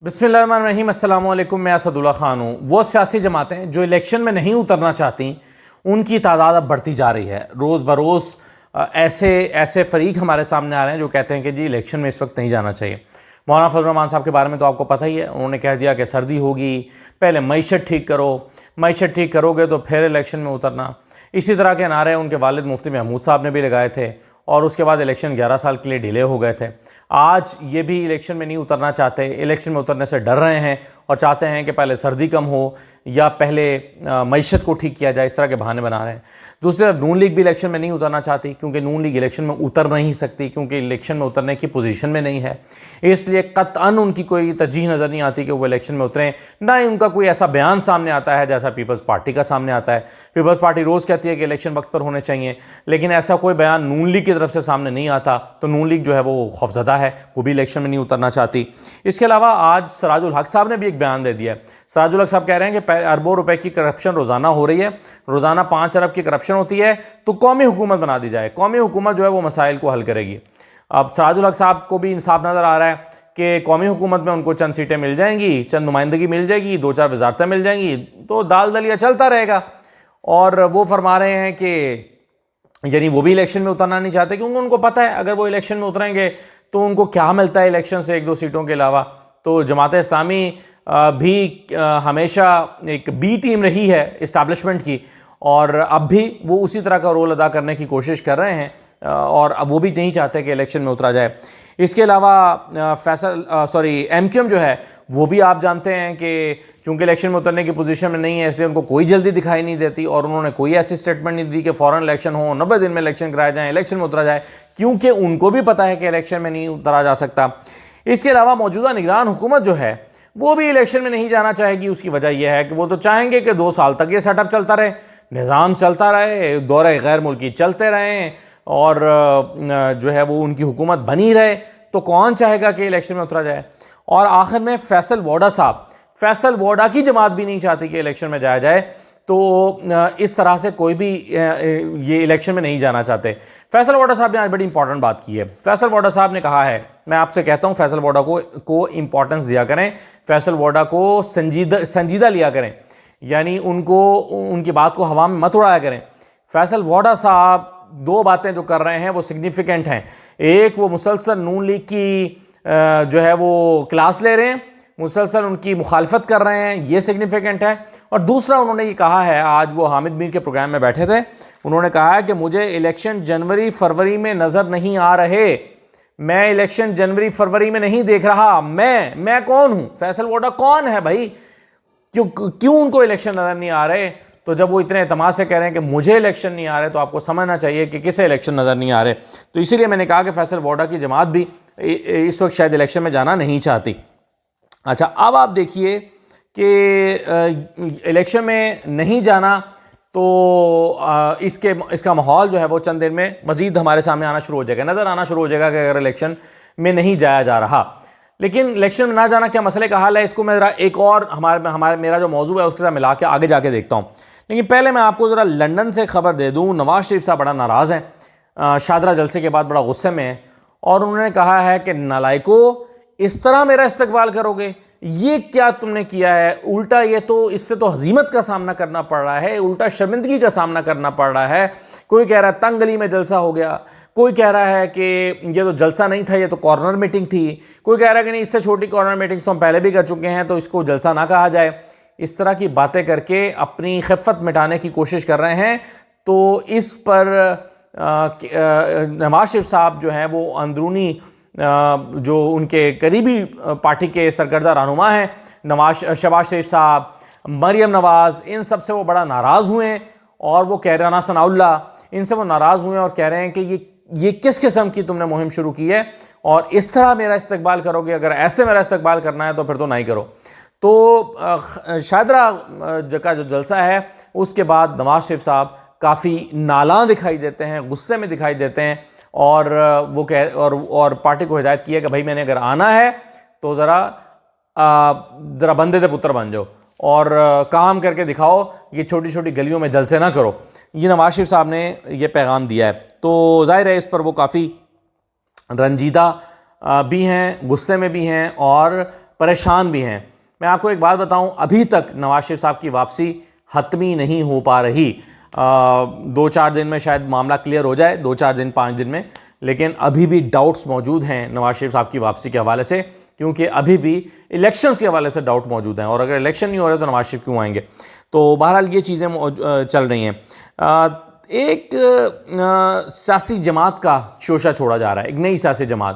بسم اللہ الرحمن الرحیم۔ السلام علیکم، میں اسد اللہ خان ہوں۔ وہ سیاسی جماعتیں جو الیکشن میں نہیں اترنا چاہتی ان کی تعداد اب بڑھتی جا رہی ہے۔ روز بروز ایسے فریق ہمارے سامنے آ رہے ہیں جو کہتے ہیں کہ جی الیکشن میں اس وقت نہیں جانا چاہیے۔ مولانا فضل الرحمان صاحب کے بارے میں تو آپ کو پتہ ہی ہے، انہوں نے کہہ دیا کہ سردی ہوگی، پہلے معیشت ٹھیک کرو، معیشت ٹھیک کرو گے تو پھر الیکشن میں اترنا۔ اسی طرح کے نعرے ان کے والد مفتی محمود صاحب نے بھی لگائے تھے، اور اس کے بعد الیکشن 11 سال کے لیے ڈیلے ہو گئے تھے۔ آج یہ بھی الیکشن میں نہیں اترنا چاہتے، الیکشن میں اترنے سے ڈر رہے ہیں اور چاہتے ہیں کہ پہلے سردی کم ہو یا پہلے معیشت کو ٹھیک کیا جائے، اس طرح کے بہانے بنا رہے ہیں۔ دوسری طرف نون لیگ بھی الیکشن میں نہیں اترنا چاہتی، کیونکہ نون لیگ الیکشن میں اتر نہیں سکتی، کیونکہ الیکشن میں اترنے کی پوزیشن میں نہیں ہے۔ اس لیے قطعاً ان کی کوئی ترجیح نظر نہیں آتی کہ وہ الیکشن میں اتریں، نہ ہی ان کا کوئی ایسا بیان سامنے آتا ہے جیسا پیپلز پارٹی کا سامنے آتا ہے۔ پیپلز پارٹی روز کہتی ہے کہ الیکشن وقت پر ہونے چاہیے، لیکن ایسا کوئی بیان نون لیگ کی طرف سے سامنے نہیں آتا، تو نون لیگ جو ہے وہ خوفزدہ ہے، وہ بھی الیکشن میں نہیں اترنا چاہتی۔ اس کے علاوہ آج سراج الحق صاحب نے بھی ایک بیان دے دیا ہے۔ سراج الحق صاحب کہہ رہے ہیں کہ اربوں روپے کی کرپشن روزانہ ہو رہی ہے، روزانہ 5 ارب کی کرپشن ہوتی ہے، تو قومی حکومت بنا دی جائے، قومی حکومت جو ہے وہ مسائل کو حل کرے گی۔ اب سراج الحق صاحب کو بھی انصاف نظر آ رہا ہے کہ قومی حکومت میں ان کو چند سیٹیں مل جائیں گی، چند نمائندگی مل جائے گی، 2-4 وزارتیں مل جائیں گی، تو دال دلیا چلتا رہے گا۔ اور وہ فرما رہے ہیں کہ یعنی وہ بھی الیکشن میں اترنا نہیں چاہتے، کیونکہ ان کو پتہ ہے اگر وہ الیکشن میں اتریں گے تو ان کو کیا ملتا ہے الیکشن سے 1-2 سیٹوں کے علاوہ۔ تو جماعت اسلامی بھی ہمیشہ ایک بی ٹیم رہی ہے اسٹیبلشمنٹ کی، اور اب بھی وہ اسی طرح کا رول ادا کرنے کی کوشش کر رہے ہیں، اور اب وہ بھی نہیں چاہتے کہ الیکشن میں اترا جائے۔ اس کے علاوہ ایم کیو ایم جو ہے وہ بھی آپ جانتے ہیں کہ چونکہ الیکشن میں اترنے کی پوزیشن میں نہیں ہے، اس لیے ان کو کوئی جلدی دکھائی نہیں دیتی، اور انہوں نے کوئی ایسی سٹیٹمنٹ نہیں دی کہ فوراً الیکشن ہو، 90 دن میں الیکشن کرائے جائیں، الیکشن میں اترا جائے، کیونکہ ان کو بھی پتہ ہے کہ الیکشن میں نہیں اترا جا سکتا۔ اس کے علاوہ موجودہ نگران حکومت جو ہے وہ بھی الیکشن میں نہیں جانا چاہے گی۔ اس کی وجہ یہ ہے کہ وہ تو چاہیں گے کہ 2 سال تک یہ سیٹ اپ چلتا رہے، نظام چلتا رہے، دورہ غیر ملکی چلتے رہیں، اور جو ہے وہ ان کی حکومت بنی رہے، تو کون چاہے گا کہ الیکشن میں اترا جائے۔ اور آخر میں فیصل ووڈا صاحب، فیصل ووڈا کی جماعت بھی نہیں چاہتی کہ الیکشن میں جایا جائے، تو اس طرح سے کوئی بھی یہ الیکشن میں نہیں جانا چاہتے۔ فیصل ووڈا صاحب نے آج بڑی امپورٹنٹ بات کی ہے۔ فیصل ووڈا صاحب نے کہا ہے، میں آپ سے کہتا ہوں فیصل ووڈا کو امپورٹنس دیا کریں، فیصل ووڈا کو سنجیدہ لیا کریں، یعنی ان کی بات کو ہوا میں مت اڑایا کریں۔ فیصل ووڈا صاحب 2 باتیں جو کر رہے ہیں وہ سگنیفیکنٹ ہیں۔ ایک، وہ مسلسل نون لیگ کی جو ہے وہ کلاس لے رہے ہیں، مسلسل ان کی مخالفت کر رہے ہیں، یہ سگنیفیکنٹ ہے۔ اور دوسرا، انہوں نے یہ کہا ہے، آج وہ حامد میر کے پروگرام میں بیٹھے تھے، انہوں نے کہا ہے کہ مجھے الیکشن جنوری فروری میں نظر نہیں آ رہے، میں الیکشن جنوری فروری میں نہیں دیکھ رہا، میں کون ہوں؟ فیصل ووڈا کون ہے بھائی؟ کیوں ان کو الیکشن نظر نہیں آ رہے؟ تو جب وہ اتنے اعتماد سے کہہ رہے ہیں کہ مجھے الیکشن نہیں آ رہے، تو آپ کو سمجھنا چاہیے کہ کسے الیکشن نظر نہیں آ رہے۔ تو اسی لیے میں نے کہا کہ فیصل ووڈا کی جماعت بھی اس وقت شاید الیکشن میں جانا نہیں چاہتی۔ اچھا، اب آپ دیکھیے کہ الیکشن میں نہیں جانا، تو اس کا ماحول جو ہے وہ چند دن میں مزید ہمارے سامنے آنا شروع ہو جائے گا، نظر آنا شروع ہو جائے گا کہ اگر الیکشن میں نہیں جایا جا رہا۔ لیکن الیکشن میں نہ جانا کیا مسئلے کا حل ہے، اس کو میں ذرا ایک اور میرا جو موضوع ہے اس کے ساتھ ملا کے آگے جا کے دیکھتا ہوں۔ لیکن پہلے میں آپ کو ذرا لندن سے خبر دے دوں۔ نواز شریف صاحب بڑا ناراض ہیں، شاہدرہ جلسے کے بعد بڑا غصے میں ہیں، اور انہوں نے کہا ہے کہ نالائکو، اس طرح میرا استقبال کرو گے؟ یہ کیا تم نے کیا ہے؟ الٹا یہ تو اس سے تو ہزیمت کا سامنا کرنا پڑ رہا ہے، الٹا شرمندگی کا سامنا کرنا پڑ رہا ہے۔ کوئی کہہ رہا ہے تنگ گلی میں جلسہ ہو گیا، کوئی کہہ رہا ہے کہ یہ تو جلسہ نہیں تھا، یہ تو کارنر میٹنگ تھی، کوئی کہہ رہا ہے کہ نہیں، اس سے چھوٹی کارنر میٹنگز تو ہم پہلے بھی کر چکے ہیں، تو اس کو جلسہ نہ کہا جائے۔ اس طرح کی باتیں کر کے اپنی خفت مٹانے کی کوشش کر رہے ہیں۔ تو اس پر نواز شریف صاحب جو ہیں وہ اندرونی جو ان کے قریبی پارٹی کے سرکردہ رہنما ہیں، شہباز شریف صاحب، مریم نواز، ان سب سے وہ بڑا ناراض ہوئے ہیں، اور وہ کہہ رہے ہیں، رانا ثناء اللہ، ان سے وہ ناراض ہوئے ہیں اور کہہ رہے ہیں کہ یہ کس قسم کی تم نے مہم شروع کی ہے، اور اس طرح میرا استقبال کرو گے؟ اگر ایسے میرا استقبال کرنا ہے تو پھر تو نہیں کرو۔ تو شاہدرہ کا جو جلسہ ہے اس کے بعد نواز شریف صاحب کافی نالاں دکھائی دیتے ہیں، غصے میں دکھائی دیتے ہیں، اور وہ اور پارٹی کو ہدایت کی ہے کہ بھائی میں نے اگر آنا ہے تو ذرا بندے دے پتر بن جاؤ، اور کام کر کے دکھاؤ، یہ چھوٹی چھوٹی گلیوں میں جلسے نہ کرو۔ یہ نواز شریف صاحب نے یہ پیغام دیا ہے۔ تو ظاہر ہے اس پر وہ کافی رنجیدہ بھی ہیں، غصے میں بھی ہیں، اور پریشان بھی ہیں. میں آپ کو ایک بات بتاؤں, ابھی تک نواز شریف صاحب کی واپسی حتمی نہیں ہو پا رہی. 2-4 دن میں شاید معاملہ کلیئر ہو جائے, 2-4 دن 5 دن میں, لیکن ابھی بھی ڈاؤٹس موجود ہیں نواز شریف صاحب کی واپسی کے حوالے سے, کیونکہ ابھی بھی الیکشنز کے حوالے سے ڈاؤٹ موجود ہیں, اور اگر الیکشن نہیں ہو رہے تو نواز شریف کیوں آئیں گے. تو بہرحال یہ چیزیں چل رہی ہیں. ایک سیاسی جماعت کا شوشہ چھوڑا جا رہا ہے, ایک نئی سیاسی جماعت,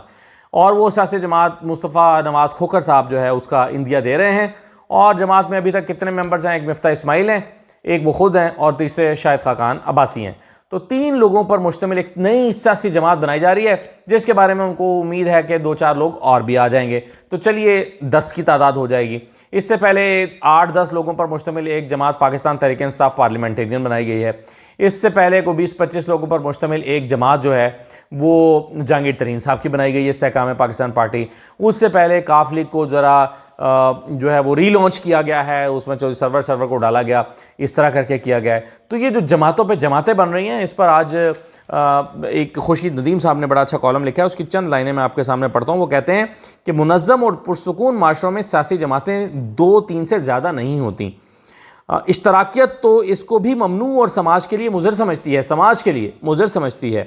اور وہ سیاسی جماعت مصطفیٰ نواز کھوکھر صاحب جو ہے اس کا اندیا دے رہے ہیں. اور جماعت میں ابھی تک کتنے ممبرز ہیں؟ ایک مفتاح اسماعیل ہیں, ایک وہ خود ہیں, اور تیسرے شاہد خاقان عباسی ہیں. تو 3 لوگوں پر مشتمل ایک نئی سیاسی جماعت بنائی جا رہی ہے, جس کے بارے میں ان کو امید ہے کہ 2-4 لوگ اور بھی آ جائیں گے. تو چلیے 10 کی تعداد ہو جائے گی. اس سے پہلے 8-10 لوگوں پر مشتمل ایک جماعت پاکستان تحریک انصاف پارلیمنٹیرین بنائی گئی ہے. اس سے پہلے کو 20-25 لوگوں پر مشتمل ایک جماعت جو ہے وہ جہانگیر ترین صاحب کی بنائی گئی ہے, استحکام پاکستان پارٹی. اس سے پہلے کاف لیگ کو ذرا جو ہے وہ ری لانچ کیا گیا ہے, اس میں چودھری سرور کو ڈالا گیا, اس طرح کر کے کیا گیا ہے. تو یہ جو جماعتوں پہ جماعتیں بن رہی ہیں, اس پر آج ایک خورشید ندیم صاحب نے بڑا اچھا کالم لکھا ہے, اس کی چند لائنیں میں آپ کے سامنے پڑھتا ہوں. وہ کہتے ہیں کہ منظم اور پرسکون معاشروں میں سیاسی جماعتیں 2-3 سے زیادہ نہیں ہوتیں. اشتراکیت تو اس کو بھی ممنوع اور سماج کے لیے مضر سمجھتی ہے.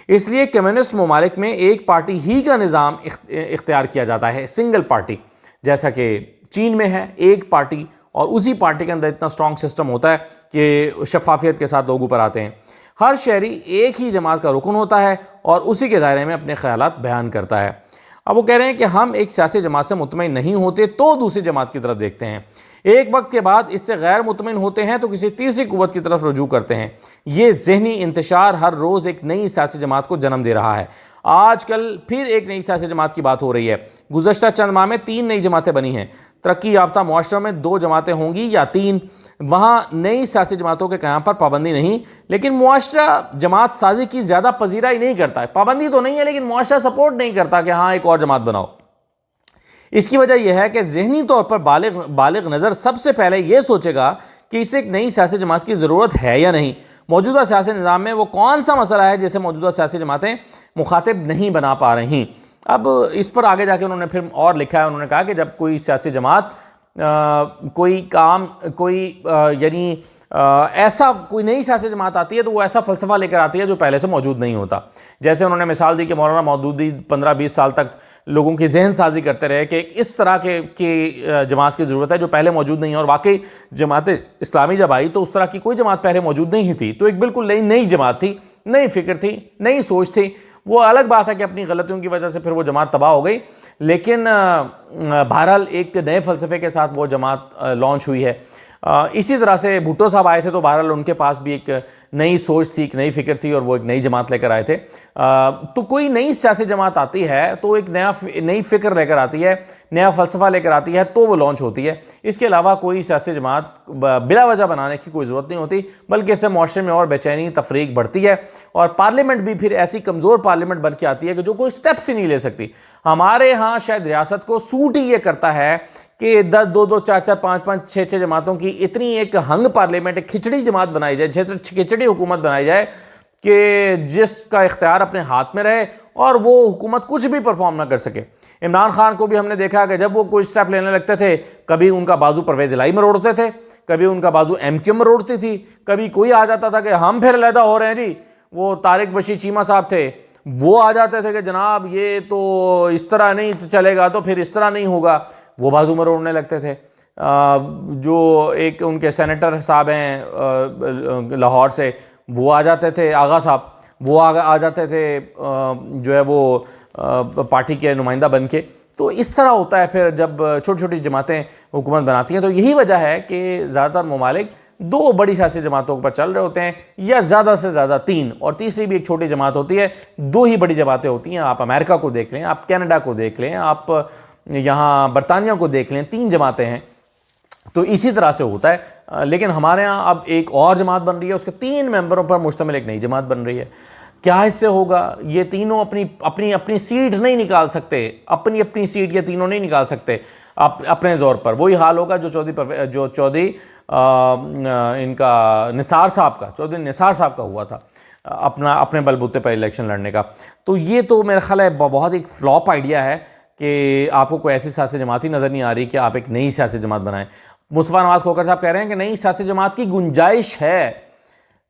اس لیے کمیونسٹ ممالک میں ایک پارٹی ہی کا نظام اختیار کیا جاتا ہے, سنگل پارٹی, جیسا کہ چین میں ہے, ایک پارٹی, اور اسی پارٹی کے اندر اتنا سٹرونگ سسٹم ہوتا ہے کہ شفافیت کے ساتھ لوگ اوپر آتے ہیں. ہر شہری ایک ہی جماعت کا رکن ہوتا ہے اور اسی کے دائرے میں اپنے خیالات بیان کرتا ہے. اب وہ کہہ رہے ہیں کہ ہم ایک سیاسی جماعت سے مطمئن نہیں ہوتے تو دوسری جماعت کی طرف دیکھتے ہیں, ایک وقت کے بعد اس سے غیر مطمئن ہوتے ہیں تو کسی تیسری قوت کی طرف رجوع کرتے ہیں. یہ ذہنی انتشار ہر روز ایک نئی سیاسی جماعت کو جنم دے رہا ہے. آج کل پھر ایک نئی سیاسی جماعت کی بات ہو رہی ہے. گزشتہ چند ماہ میں 3 نئی جماعتیں بنی ہیں. ترقی یافتہ معاشروں میں 2 جماعتیں ہوں گی یا 3, وہاں نئی سیاسی جماعتوں کے قیام پر پابندی نہیں, لیکن معاشرہ جماعت سازی کی زیادہ پذیرائی نہیں کرتا ہے. پابندی تو نہیں ہے لیکن معاشرہ سپورٹ نہیں کرتا کہ ہاں ایک اور جماعت بناؤ. اس کی وجہ یہ ہے کہ ذہنی طور پر بالغ نظر سب سے پہلے یہ سوچے گا کہ اسے ایک نئی سیاسی جماعت کی ضرورت ہے یا نہیں. موجودہ سیاسی نظام میں وہ کون سا مسئلہ ہے جسے موجودہ سیاسی جماعتیں مخاطب نہیں بنا پا رہی. اب اس پر آگے جا کے انہوں نے پھر اور لکھا ہے, انہوں نے کہا کہ جب کوئی سیاسی جماعت یعنی ایسا کوئی نئی سیاسی جماعت آتی ہے تو وہ ایسا فلسفہ لے کر آتی ہے جو پہلے سے موجود نہیں ہوتا. جیسے انہوں نے مثال دی کہ مولانا مودودی 15-20 سال تک لوگوں کی ذہن سازی کرتے رہے کہ اس طرح کی جماعت کی ضرورت ہے جو پہلے موجود نہیں ہے, اور واقعی جماعت اسلامی جب آئی تو اس طرح کی کوئی جماعت پہلے موجود نہیں تھی. تو ایک بالکل نئی جماعت تھی, نئی فکر تھی, نئی سوچ تھی. وہ الگ بات ہے کہ اپنی غلطیوں کی وجہ سے پھر وہ جماعت تباہ ہو گئی, لیکن بہرحال ایک نئے فلسفے کے ساتھ وہ جماعت لانچ ہوئی ہے. اسی طرح سے بھٹو صاحب آئے تھے تو بہرحال ان کے پاس بھی ایک نئی سوچ تھی, ایک نئی فکر تھی, اور وہ ایک نئی جماعت لے کر آئے تھے. تو کوئی نئی سیاسی جماعت آتی ہے تو ایک نئی فکر لے کر آتی ہے, نیا فلسفہ لے کر آتی ہے, تو وہ لانچ ہوتی ہے. اس کے علاوہ کوئی سیاسی جماعت بلا وجہ بنانے کی کوئی ضرورت نہیں ہوتی, بلکہ اس سے معاشرے میں اور بے چینی تفریق بڑھتی ہے, اور پارلیمنٹ بھی پھر ایسی کمزور پارلیمنٹ بن کے آتی ہے کہ جو کوئی سٹیپس ہی نہیں لے سکتی. ہمارے ہاں شاید ریاست کو سوٹ ہی یہ کرتا ہے کہ 2-2, 4-4, 5-5, 6-6 جماعتوں کی اتنی ایک ہنگ پارلیمنٹ, ایک کھچڑی جماعت بنائی جائے, کھچڑی حکومت بنائی جائے کہ جس کا اختیار اپنے ہاتھ میں رہے اور وہ حکومت کچھ بھی پرفارم نہ کر سکے. عمران خان کو بھی ہم نے دیکھا کہ جب وہ کوئی سٹیپ لینے لگتے تھے, کبھی ان کا بازو پرویز الہی میں روڑتے تھے, کبھی ان کا بازو ایم کیو میں روڑتی تھی, کبھی کوئی آ جاتا تھا کہ ہم پھر علیحدہ ہو رہے ہیں جی. وہ طارق بشیر چیمہ صاحب تھے, وہ آ جاتے تھے کہ جناب یہ تو اس طرح نہیں چلے گا تو پھر اس طرح نہیں ہوگا, وہ بازو میں روڑنے لگتے تھے. جو ایک ان کے سینیٹر صاحب ہیں لاہور سے, وہ آ جاتے تھے, آغا صاحب, وہ آ جاتے تھے جو ہے وہ پارٹی کے نمائندہ بن کے. تو اس طرح ہوتا ہے پھر جب چھوٹی چھوٹی جماعتیں حکومت بناتی ہیں. تو یہی وجہ ہے کہ زیادہ تر ممالک 2 بڑی سیاسی جماعتوں پر چل رہے ہوتے ہیں, یا زیادہ سے زیادہ 3, اور تیسری بھی ایک چھوٹی جماعت ہوتی ہے. 2 ہی بڑی جماعتیں ہوتی ہیں. آپ امریکہ کو دیکھ لیں, آپ کینیڈا کو دیکھ لیں, آپ یہاں برطانیہ کو دیکھ لیں, 3 جماعتیں ہیں. تو اسی طرح سے ہوتا ہے. لیکن ہمارے ہاں اب ایک اور جماعت بن رہی ہے, اس کے 3 ممبروں پر مشتمل ایک نئی جماعت بن رہی ہے. کیا اس سے ہوگا؟ یہ تینوں اپنی سیٹ نہیں نکال سکتے, اپنی سیٹ یہ تینوں نہیں نکال سکتے اپنے زور پر. وہی حال ہوگا جو چودھری ان کا نثار صاحب کا, چودھری نثار صاحب کا ہوا تھا اپنے بل بوتے پر الیکشن لڑنے کا. تو یہ تو میرا خیال ہے بہت ایک فلاپ آئیڈیا ہے کہ آپ کو کوئی ایسی سیاسی جماعت ہی نظر نہیں آ رہی کہ آپ ایک نئی سیاسی جماعت بنائیں. مصطفیٰ نواز کھوکھر صاحب کہہ رہے ہیں کہ نئی سیاسی جماعت کی گنجائش ہے.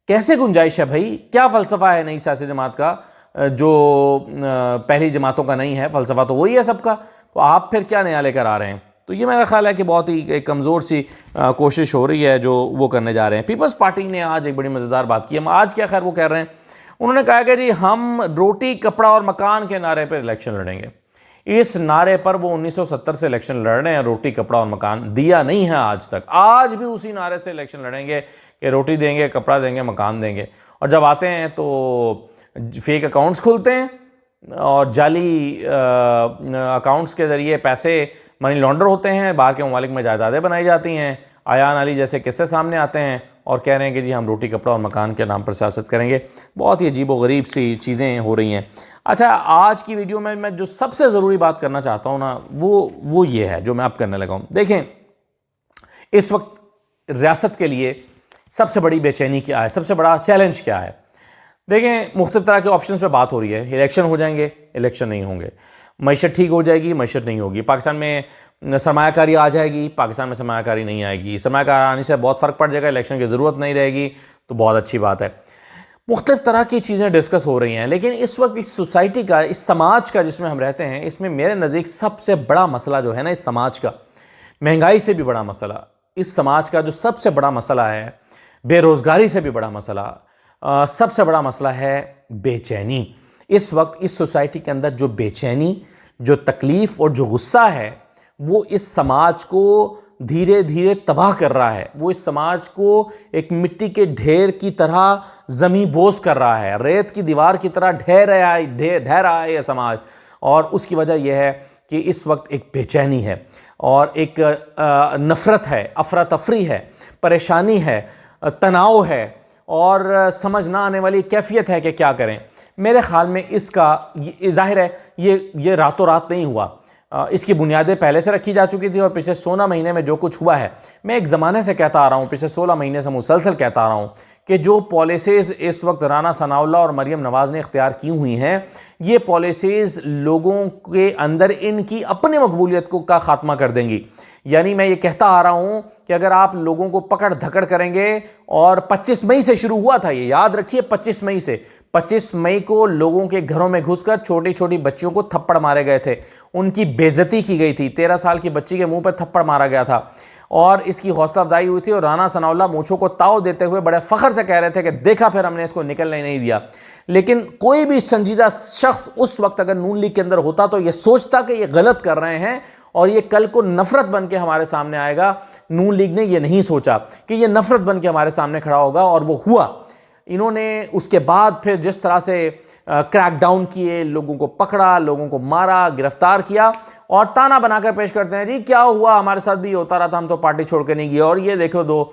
کیسے گنجائش ہے بھائی؟ کیا فلسفہ ہے نئی سیاسی جماعت کا جو پہلی جماعتوں کا نہیں ہے؟ فلسفہ تو وہی ہے سب کا, تو آپ پھر کیا نیا لے کر آ رہے ہیں؟ تو یہ میرا خیال ہے کہ بہت ہی ایک کمزور سی کوشش ہو رہی ہے جو وہ کرنے جا رہے ہیں. پیپلز پارٹی نے آج ایک بڑی مزیدار بات کی. ہم آج کیا خیر وہ کہہ رہے ہیں, انہوں نے کہا کہ جی ہم روٹی کپڑا اور مکان کے نعرے پر الیکشن لڑیں گے. اس نعرے پر وہ 1970 سے الیکشن لڑ رہے ہیں, روٹی کپڑا اور مکان دیا نہیں ہے آج تک. آج بھی اسی نعرے سے الیکشن لڑیں گے کہ روٹی دیں گے, کپڑا دیں گے, مکان دیں گے. اور جب آتے ہیں تو فیک اکاؤنٹس کھلتے ہیں اور جعلی اکاؤنٹس کے ذریعے پیسے منی لانڈر ہوتے ہیں, باہر کے ممالک میں جائیدادیں بنائی جاتی ہیں, ایان علی جیسے قصے سامنے آتے ہیں اور کہہ رہے ہیں کہ جی ہم روٹی کپڑا اور مکان کے نام پر سیاست کریں گے. بہت ہی عجیب و غریب سی چیزیں ہو رہی ہیں. اچھا, آج کی ویڈیو میں جو سب سے ضروری بات کرنا چاہتا ہوں نا وہ یہ ہے جو میں اب کرنے لگا ہوں. دیکھیں, اس وقت ریاست کے لیے سب سے بڑی بے چینی کیا ہے, سب سے بڑا چیلنج کیا ہے؟ دیکھیں, مختلف طرح کے آپشنز پہ بات ہو رہی ہے. الیکشن ہو جائیں گے, الیکشن نہیں ہوں گے. معیشت ٹھیک ہو جائے گی, معیشت نہیں ہوگی. پاکستان میں سرمایہ کاری آ جائے گی, پاکستان میں سرمایہ کاری نہیں آئے گی. سرمایہ کاری آنے سے بہت فرق پڑ جائے گا, الیکشن کی ضرورت نہیں رہے گی, تو بہت اچھی بات ہے. مختلف طرح کی چیزیں ڈسکس ہو رہی ہیں, لیکن اس وقت اس سوسائٹی کا, اس سماج کا جس میں ہم رہتے ہیں, اس میں میرے نزدیک سب سے بڑا مسئلہ جو ہے نا اس سماج کا, مہنگائی سے بھی بڑا مسئلہ, اس سماج کا جو سب سے بڑا مسئلہ ہے, بے روزگاری سے بھی بڑا مسئلہ, سب سے بڑا مسئلہ ہے بے چینی. اس وقت اس سوسائٹی کے اندر جو بے چینی, جو تکلیف اور جو غصہ ہے, وہ اس سماج کو دھیرے دھیرے تباہ کر رہا ہے. وہ اس سماج کو ایک مٹی کے ڈھیر کی طرح زمیں بوس کر رہا ہے, ریت کی دیوار کی طرح ڈھہ رہا ہے یہ سماج. اور اس کی وجہ یہ ہے کہ اس وقت ایک بے چینی ہے اور ایک نفرت ہے, افراتفری ہے, پریشانی ہے, تناؤ ہے اور سمجھ نہ آنے والی کیفیت ہے کہ کیا کریں. میرے خیال میں اس کا ظاہر ہے یہ راتوں رات نہیں ہوا, اس کی بنیادیں پہلے سے رکھی جا چکی تھی. اور پچھلے 16 مہینے میں جو کچھ ہوا ہے, میں ایک زمانے سے کہتا آ رہا ہوں, پچھلے 16 مہینے سے مسلسل کہتا آ رہا ہوں کہ جو پالیسیز اس وقت رانا ثناء اللہ اور مریم نواز نے اختیار کی ہوئی ہیں, یہ پالیسیز لوگوں کے اندر ان کی اپنی مقبولیت کا خاتمہ کر دیں گی. یعنی میں یہ کہتا آ رہا ہوں کہ اگر آپ لوگوں کو پکڑ دھکڑ کریں گے, اور 25 مئی سے شروع ہوا تھا, یہ یاد رکھیے 25 مئی سے, 25 مئی کو لوگوں کے گھروں میں گھس کر چھوٹی چھوٹی بچیوں کو تھپڑ مارے گئے تھے, ان کی بے عزتی کی گئی تھی. 13 سال کی بچی کے منہ پر تھپڑ مارا گیا تھا اور اس کی حوصلہ افزائی ہوئی تھی, اور رانا ثناء اللہ مونچھوں کو تاؤ دیتے ہوئے بڑے فخر سے کہہ رہے تھے کہ دیکھا پھر ہم نے اس کو نکلنے نہیں دیا. لیکن کوئی بھی سنجیدہ شخص اس وقت اگر نون لیگ کے اندر ہوتا تو یہ سوچتا کہ یہ غلط کر رہے ہیں اور یہ کل کو نفرت بن کے ہمارے سامنے آئے گا. نون لیگ نے یہ نہیں سوچا کہ یہ نفرت بن کے ہمارے سامنے کھڑا ہوگا, اور وہ ہوا. انہوں نے اس کے بعد پھر جس طرح سے کریک ڈاؤن کیے, لوگوں کو پکڑا, لوگوں کو مارا, گرفتار کیا, اور تانا بنا کر پیش کرتے ہیں جی کیا ہوا, ہمارے ساتھ بھی ہوتا رہا تھا, ہم تو پارٹی چھوڑ کے نہیں گئے, اور یہ دیکھو دو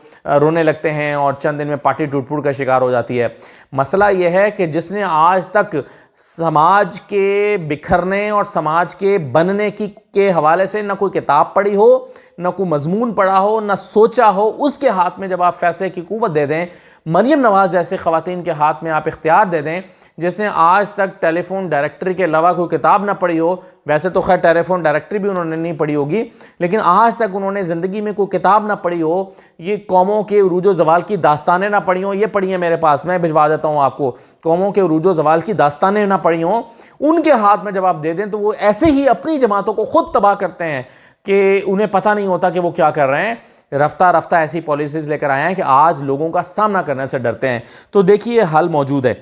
رونے لگتے ہیں اور چند دن میں پارٹی ٹوٹ پھوٹ کا شکار ہو جاتی ہے. مسئلہ یہ ہے کہ جس نے آج تک سماج کے بکھرنے اور سماج کے بننے کے حوالے سے نہ کوئی کتاب پڑھی ہو, نہ کوئی مضمون پڑھا ہو, نہ سوچا ہو, اس کے ہاتھ میں جب آپ فیصلے کی قوت دے دیں, مریم نواز جیسے خواتین کے ہاتھ میں آپ اختیار دے دیں جس نے آج تک ٹیلی فون ڈائریکٹری کے علاوہ کوئی کتاب نہ پڑھی ہو, ویسے تو خیر ٹیلی فون ڈائریکٹری بھی انہوں نے نہیں پڑھی ہوگی, لیکن آج تک انہوں نے زندگی میں کوئی کتاب نہ پڑھی ہو, یہ قوموں کے عروج و زوال کی داستانیں نہ پڑھی ہوں, یہ پڑھی ہیں میرے پاس, میں بھجوا دیتا ہوں آپ کو, قوموں کے عروج و زوال کی داستانیں نہ پڑھی ہوں, ان کے ہاتھ میں جب آپ دے دیں تو وہ ایسے ہی اپنی جماعتوں کو خود تباہ کرتے ہیں کہ انہیں پتہ نہیں ہوتا کہ وہ کیا کر رہے ہیں. رفتہ رفتہ ایسی پالیسیز لے کر آئے ہیں کہ آج لوگوں کا سامنا کرنے سے ڈرتے ہیں. تو دیکھیے حل موجود ہے.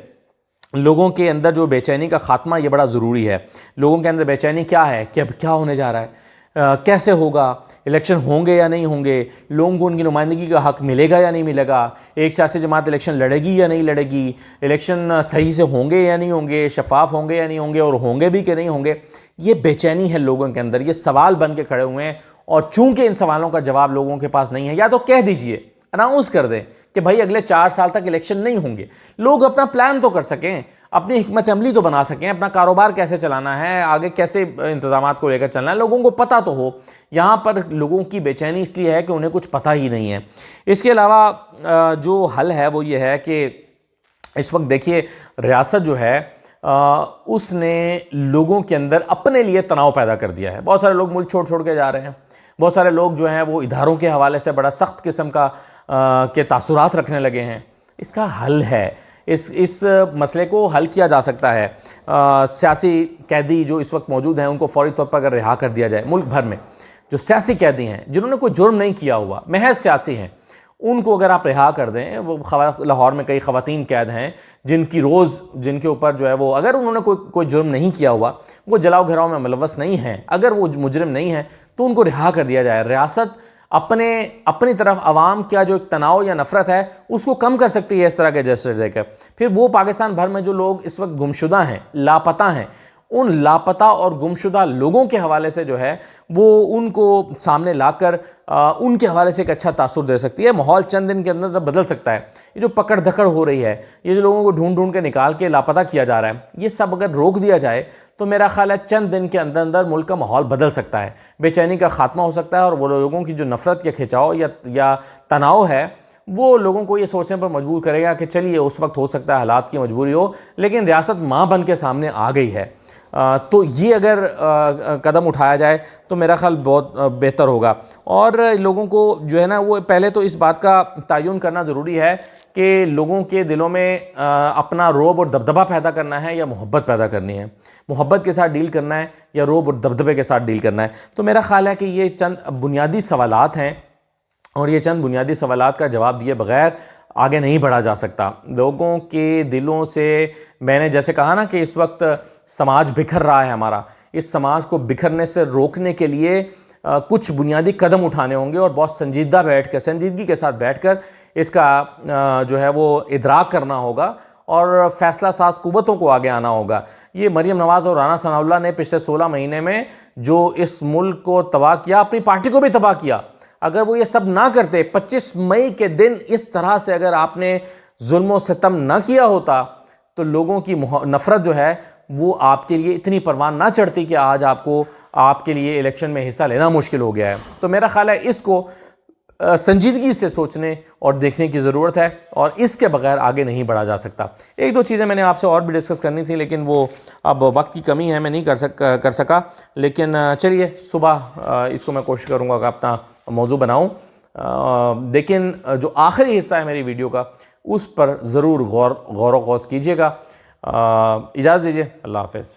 لوگوں کے اندر جو بے چینی کا خاتمہ یہ بڑا ضروری ہے. لوگوں کے اندر بے چینی کیا ہے کہ اب کیا ہونے جا رہا ہے, کیسے ہوگا, الیکشن ہوں گے یا نہیں ہوں گے, لوگوں کو ان کی نمائندگی کا حق ملے گا یا نہیں ملے گا, ایک سیاسی جماعت الیکشن لڑے گی یا نہیں لڑے گی, الیکشن صحیح سے ہوں گے یا نہیں ہوں گے, شفاف ہوں گے یا نہیں ہوں گے, اور ہوں گے بھی کہ نہیں ہوں گے. یہ بے چینی ہے لوگوں کے اندر, یہ سوال بن کے کھڑے ہوئے ہیں, اور چونکہ ان سوالوں کا جواب لوگوں کے پاس نہیں ہے, یا تو کہہ دیجئے, اناؤنس کر دیں کہ بھائی اگلے 4 سال تک الیکشن نہیں ہوں گے, لوگ اپنا پلان تو کر سکیں, اپنی حکمت عملی تو بنا سکیں, اپنا کاروبار کیسے چلانا ہے, آگے کیسے انتظامات کو لے کر چلنا ہے, لوگوں کو پتہ تو ہو. یہاں پر لوگوں کی بے چینی اس لیے ہے کہ انہیں کچھ پتہ ہی نہیں ہے. اس کے علاوہ جو حل ہے وہ یہ ہے کہ اس وقت دیکھیے ریاست جو ہے اس نے لوگوں کے اندر اپنے لیے تناؤ پیدا کر دیا ہے. بہت سارے لوگ ملک چھوڑ کے جا رہے ہیں. بہت سارے لوگ جو ہیں وہ اداروں کے حوالے سے بڑا سخت قسم کے تاثرات رکھنے لگے ہیں. اس کا حل ہے. اس مسئلے کو حل کیا جا سکتا ہے. سیاسی قیدی جو اس وقت موجود ہیں ان کو فوری طور پر اگر رہا کر دیا جائے. ملک بھر میں جو سیاسی قیدی ہیں جنہوں نے کوئی جرم نہیں کیا ہوا، محض سیاسی ہیں، ان کو اگر آپ رہا کر دیں. وہ لاہور میں کئی خواتین قید ہیں جن کے اوپر جو ہے وہ اگر انہوں نے کوئی جرم نہیں کیا ہوا، وہ جلاؤ گھراؤ میں ملوث نہیں ہیں، اگر وہ مجرم نہیں ہیں تو ان کو رہا کر دیا جائے. ریاست اپنی طرف عوام کا جو ایک تناؤ یا نفرت ہے اس کو کم کر سکتی ہے اس طرح کے جیسے دے کر. پھر وہ پاکستان بھر میں جو لوگ اس وقت گمشدہ ہیں، لاپتہ ہیں، ان لاپتہ اور گمشدہ لوگوں کے حوالے سے جو ہے وہ ان کو سامنے لا کر ان کے حوالے سے ایک اچھا تاثر دے سکتی ہے. ماحول چند دن کے اندر بدل سکتا ہے. یہ جو پکڑ دھکڑ ہو رہی ہے، یہ جو لوگوں کو ڈھونڈ کے نکال کے لاپتہ کیا جا رہا ہے، یہ سب اگر روک دیا جائے تو میرا خیال ہے چند دن کے اندر ملک کا ماحول بدل سکتا ہے. بے چینی کا خاتمہ ہو سکتا ہے اور وہ لوگوں کی جو نفرت یا کھچاؤ یا تناؤ ہے وہ لوگوں کو یہ سوچنے پر مجبور کرے گا کہ چلیے اس وقت ہو سکتا ہے حالات کی مجبوری ہو، لیکن ریاست ماں بن کے سامنے آ گئی ہے. تو یہ اگر قدم اٹھایا جائے تو میرا خیال بہت بہتر ہوگا. اور لوگوں کو جو ہے نا وہ پہلے تو اس بات کا تعین کرنا ضروری ہے کہ لوگوں کے دلوں میں اپنا رعب اور دبدبہ پیدا کرنا ہے یا محبت پیدا کرنی ہے. محبت کے ساتھ ڈیل کرنا ہے یا رعب اور دبدبے کے ساتھ ڈیل کرنا ہے. تو میرا خیال ہے کہ یہ چند بنیادی سوالات ہیں اور یہ چند بنیادی سوالات کا جواب دیے بغیر آگے نہیں بڑھا جا سکتا. لوگوں کے دلوں سے میں نے جیسے کہا نا کہ اس وقت سماج بکھر رہا ہے ہمارا، اس سماج کو بکھرنے سے روکنے کے لیے کچھ بنیادی قدم اٹھانے ہوں گے اور بہت سنجیدگی کے ساتھ بیٹھ کر اس کا جو ہے وہ ادراک کرنا ہوگا اور فیصلہ ساز قوتوں کو آگے آنا ہوگا. یہ مریم نواز اور رانا ثناء اللہ نے پچھلے 16 مہینے میں جو اس ملک کو تباہ کیا، اپنی پارٹی کو بھی تباہ کیا. اگر وہ یہ سب نہ کرتے، 25 مئی کے دن اس طرح سے اگر آپ نے ظلم و ستم نہ کیا ہوتا تو لوگوں کی نفرت جو ہے وہ آپ کے لیے اتنی پروان نہ چڑھتی کہ آج آپ کے لیے الیکشن میں حصہ لینا مشکل ہو گیا ہے. تو میرا خیال ہے اس کو سنجیدگی سے سوچنے اور دیکھنے کی ضرورت ہے اور اس کے بغیر آگے نہیں بڑھا جا سکتا. ایک دو چیزیں میں نے آپ سے اور بھی ڈسکس کرنی تھی لیکن وہ اب وقت کی کمی ہے، میں نہیں کر سکا. لیکن چلیے صبح اس کو میں کوشش کروں گا کہ اپنا موضوع بناؤں. لیکن جو آخری حصہ ہے میری ویڈیو کا اس پر ضرور غور و خوض کیجیے گا. اجازت دیجیے. اللہ حافظ.